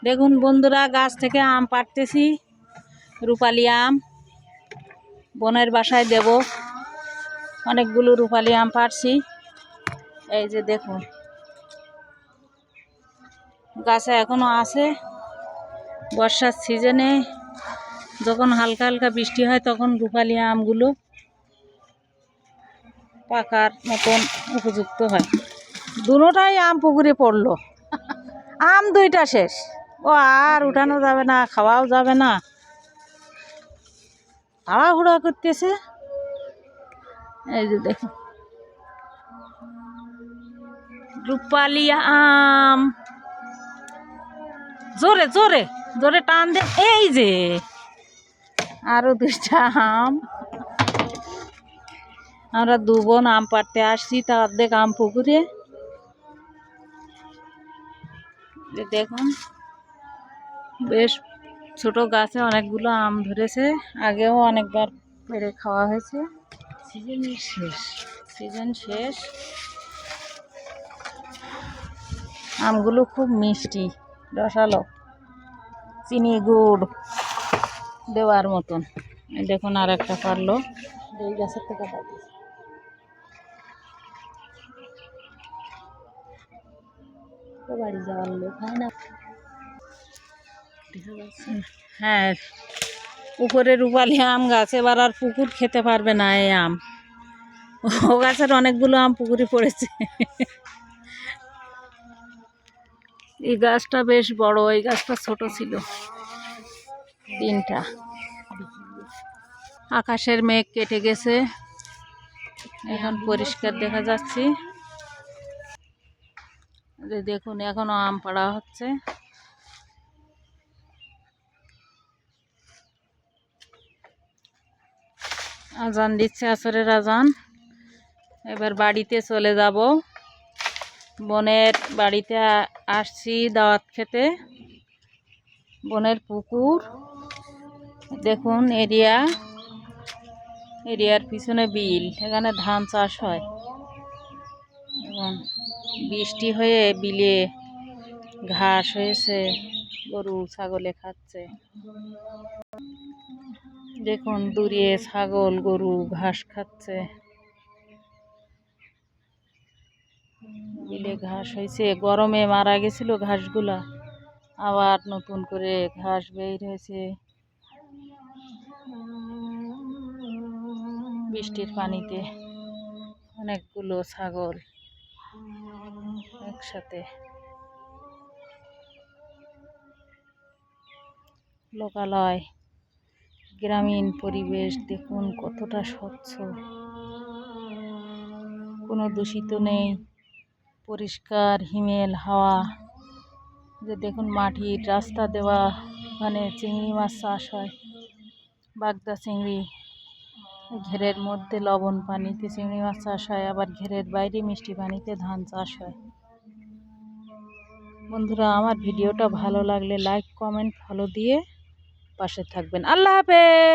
দেখুন বন্ধুরা, গাছ থেকে আম পাড়তেছি, রূপালি আম বোনের বাসায় দেব। অনেকগুলো রূপালি আম পাড়ছি। এই যে দেখুন, গাছে এখনো আছে। বর্ষার সিজনে যখন হালকা হালকা বৃষ্টি হয় তখন রূপালি আমগুলো পাকার মতন উপযুক্ত হয়। দুটোটাই আম পুকুরে পড়লো। আম দুইটা শেষ, ও আর উঠানো যাবে না, খাওয়াও যাবে না, তাড়াহুড়া করতেছে। এই যে দেখুন, রূপালি আম, জোরে জোরে জোরে টান দে। এই যে আরো দুইটা আম। আমরা দু বোন আম পাড়তে আসছি, তা অর্ধেক আম পুকুরে। দেখুন, বেশ ছোট গাছে অনেকগুলো আম ধরেছে। আগেও অনেকবার পেড়ে খাওয়া হয়েছে। সিজন শেষ। আমগুলো খুব মিষ্টি, রসালো, চিনি গুড় দেওয়ার মতন। দেখুন আর একটা পারলো, এই গাছের থেকে বাড়ি যাওয়ার লোক হয় না, দেখা যাচ্ছে। হ্যাঁ, উপরে রূপালি আম গাছ, এবার আর পুকুর খেতে পারবে না এই আম। ও গাছের অনেকগুলো আম পুকুরে পড়েছে। এই গাছটা বেশ বড়, এই গাছটা ছোট ছিল। তিনটা। আকাশের মেঘ কেটে গেছে, এখন পরিষ্কার দেখা যাচ্ছে। দেখুন এখনো আম পাড়া হচ্ছে। আজান দিচ্ছে, আসরের আজান। এবার বাড়িতে চলে যাব। বোনের বাড়িতে আসছি দাওয়াত খেতে। বোনের পুকুর দেখুন, এরিয়ার পিছনে বিল, এখানে ধান চাষ হয়। এবং বৃষ্টি হয়ে বিলে ঘাস হয়েছে, গরু ছাগলে খাচ্ছে। দেখুন দূরে ছাগল গরু ঘাস খাচ্ছে। বিলে ঘাস হয়েছে, গরমে মারা গেছিল ঘাসগুলা, আবার নতুন করে ঘাস বের হয়েছে বৃষ্টির পানিতে। অনেকগুলো ছাগল একসাথে। লোকালয়, গ্রামীণ পরিবেশ দেখুন কতটা স্বচ্ছ, কোনো দূষিত নেই, পরিষ্কার হিমেল হাওয়া। যে দেখুন মাটির রাস্তা দেওয়া, ওখানে চিংড়ি মাছ চাষ হয়, বাগদা চিংড়ি। ঘেরের মধ্যে লবণ পানিতে চিংড়ি মাছ চাষ হয়, আবার ঘেরের বাইরে মিষ্টি পানিতে ধান চাষ হয়। বন্ধুরা, আমার ভিডিওটা ভালো লাগলে লাইক কমেন্ট ফলো দিয়ে পাশে থাকবেন। আল্লাহ হাফেজ।